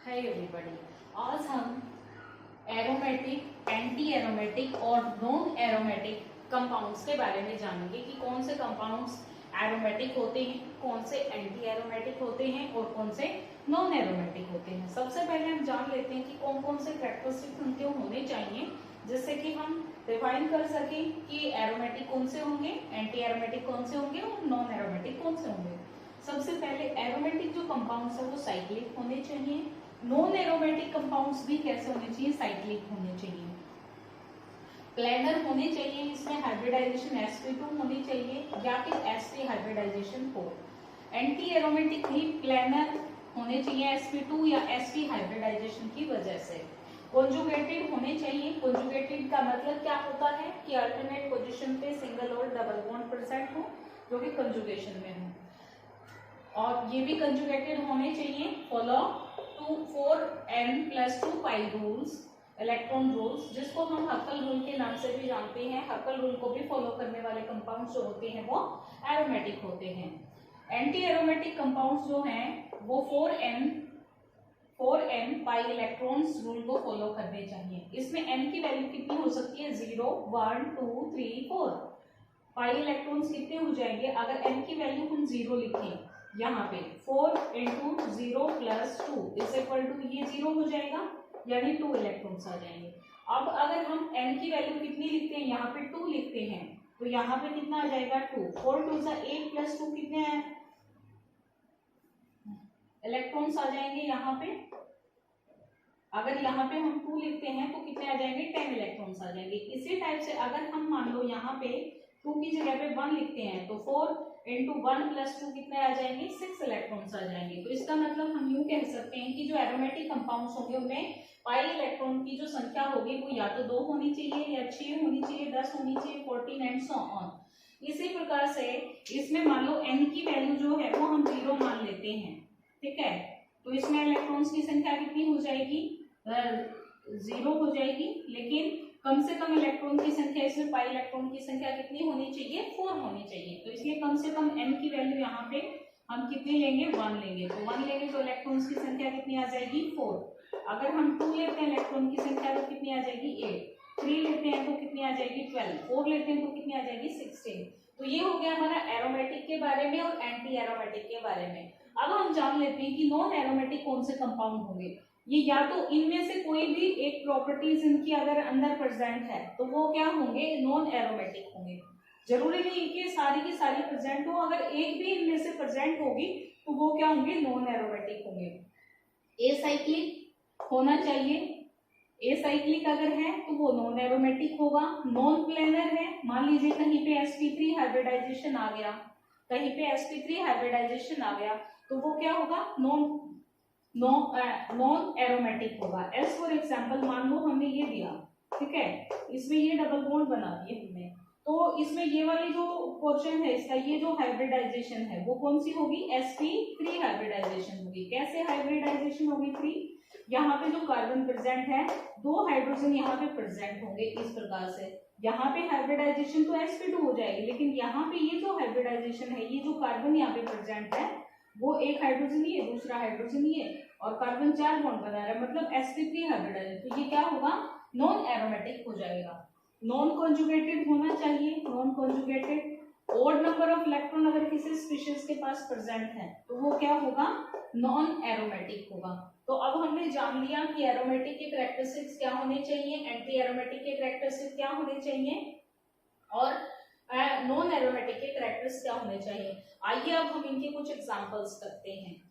Hi everybody. आज हम aromatic, anti aromatic और नॉन एरोमेटिक कंपाउंड्स के बारे में जानेंगे कि कौन से कंपाउंड्स एरोमेटिक होते हैं, कौन से एंटी एरोमेटिक होते हैं और कौन से नॉन एरोमेटिक होते हैं। सबसे पहले हम जान लेते हैं कि कौन कौन से कैरेक्टरिस्टिक्स उनके होने चाहिए, जिससे कि हम डिफाइन कर सकें कि एरोमेटिक कौन से होंगे, एंटी एरोमेटिक कौन से होंगे और नॉन एरोमेटिक कौन से होंगे। सबसे पहले एरोमेटिक जो कंपाउंड्स है वो साइक्लिक होने चाहिए। नॉन एरोमेटिक कंपाउंड्स भी कैसे होने चाहिए, साइक्लिक होने चाहिए, प्लेनर होने चाहिए, इसमें हाइब्रिडाइजेशन sp2 होनी चाहिए या फिर sp हाइब्रिडाइजेशन 4। एंटी एरोमेटिक भी प्लेनर होने चाहिए sp2 या sp हाइब्रिडाइजेशन की वजह से। कॉन्जुगेटेड होने चाहिए। कॉन्जुगेटेड का मतलब क्या होता है कि अल्टरनेट पोजीशन पे सिंगल और डबल बॉन्ड प्रेजेंट हो, जो कि कंजुगेशन में हो, और ये भी कंजुगेटेड होने चाहिए। फॉलो 4n+2 पाई रूल्स, इलेक्ट्रॉन रूल्स, जिसको हम हक्कल रूल के नाम से भी जानते हैं। हक्कल रूल को भी फॉलो करने वाले कंपाउंड्स जो होते हैं वो एरोमेटिक होते हैं। एंटी एरोमेटिक कंपाउंड्स जो हैं वो 4n पाई इलेक्ट्रॉन्स रूल को फॉलो करने चाहिए। इसमें n की वैल्यू कितनी हो सकती है, 0, 1, 2, 3, 4। पाई इलेक्ट्रॉन्स कितने हो जाएंगे अगर n की वैल्यू हम 0 लिखें, यहाँ पे 4 × 0 + 2 = ये 0 हो जाएगा, यानी 2 इलेक्ट्रॉन्स आ जाएंगे। अब अगर हम n की वैल्यू कितनी लिखते हैं, यहाँ पे 2 लिखते हैं, तो यहाँ पे कितना आ जाएगा 2। 4 × 2 = 8 + 2 कितने हैं इलेक्ट्रॉन्स आ जाएंगे यहाँ पे। अगर यहाँ पे हम 2 लिखते हैं तो कितने आ जाएंगे, 10 इलेक्ट्रॉन्स आ जाएंगे। इसी टाइप से अगर हम मान लो यहाँ पे 2 की जगह पे 1 लिखते हैं तो 4 × 1 + 2 कितने आ जाएंगे, 6 इलेक्ट्रॉन्स आ जाएंगे। तो इसका मतलब हम यूं कह सकते हैं कि जो एरोमेटिक कंपाउंड्स होंगे उनमें पाई इलेक्ट्रॉन की जो संख्या होगी वो या तो 2 होनी चाहिए या 6 होनी चाहिए, 10 होनी चाहिए, 14 एंड सो ऑन। इसी प्रकार से इसमें मान लो n की वैल्यू जो है वो हम 0 मान लेते हैं, ठीक है, तो इसमें इलेक्ट्रॉन्स की संख्या कितनी हो जाएगी, 0 हो जाएगी। लेकिन कम से कम इलेक्ट्रॉन की संख्या, इसमें पाई इलेक्ट्रॉन की संख्या कितनी होनी चाहिए, 4 होनी चाहिए। तो इसलिए कम से कम n की वैल्यू यहाँ पे हम कितनी लेंगे, 1 लेंगे। तो 1 लेंगे तो इलेक्ट्रॉन्स की संख्या कितनी आ जाएगी, 4। अगर हम 2 लेते हैं इलेक्ट्रॉन की संख्या तो कितनी आ जाएगी, 8। 3 लेते हैं तो कितनी आ जाएगी, 12। 4 लेते हैं तो कितनी आ जाएगी, 16। तो ये हो गया हमारा एरोमेटिक के बारे में और एंटी एरोमेटिक के बारे में। अब हम जान लेते हैं कि नॉन एरोमेटिक कौन से कंपाउंड होंगे। ये या तो इनमें से कोई भी एक प्रॉपर्टीज इनकी अगर अंदर प्रेजेंट है तो वो क्या होंगे, नॉन एरोमेटिक होंगे। जरूरी नहीं कि सारी की सारी प्रेजेंट हो, अगर एक भी इनमें से प्रेजेंट होगी तो वो क्या होंगे, नॉन एरोमेटिक होंगे। एसाइक्लिक होना चाहिए। एसाइक्लिक अगर है तो वो नॉन एरोमेटिक होगा। नॉन प्लेनर है, मान लीजिए कहीं पे sp3 हाइब्रिडाइजेशन आ गया, कहीं पे sp3 हाइब्रिडाइजेशन आ गया तो वो क्या होगा, नॉन एरोमेटिक होगा। एज फॉर एग्जाम्पल मान लो हमने ये दिया, ठीक है, इसमें ये डबल बॉन्ड बना दिए हमने, तो इसमें ये वाली जो पोर्शन है इसका, ये जो हाइब्रिडाइजेशन है वो कौन सी होगी, sp3 हाइब्रिडाइजेशन होगी। कैसे हाइब्रिडाइजेशन होगी 3, यहाँ पे जो कार्बन प्रेजेंट है 2 हाइड्रोजन यहाँ पे प्रेजेंट होंगे। इस प्रकार से यहाँ पे हाइब्रिडाइजेशन तो sp2 हो जाएगी, लेकिन यहाँ पे ये जो हाइब्रिडाइजेशन है, ये जो कार्बन यहाँ पे प्रेजेंट है वो एक हाइड्रोजन ही है, दूसरा हाइड्रोजन ही है, और कार्बन 4 बॉन्ड बना रहा है, मतलब sp3 हाइब्रिडाइजेशन। तो ये क्या होगा, नॉन एरोमेटिक हो जाएगा। नॉन कॉन्जुगेटेड होना चाहिए। Non conjugated, odd number of electron अगर किसी स्पीशीज के पास प्रेजेंट है तो वो क्या होगा, नॉन एरोमेटिक होगा। तो अब हमने जान लिया कि एरोमेटिक के कैरेक्टरिस्टिक्स क्या होने चाहिए, एंटी एरोमेटिक के कैरेक्टरिस्टिक्स क्या होने चाहिए और नॉन एरोमेटिक के कैरेक्टर्स क्या होने चाहिए। आइए अब हम इनके कुछ एग्जांपल्स करते हैं।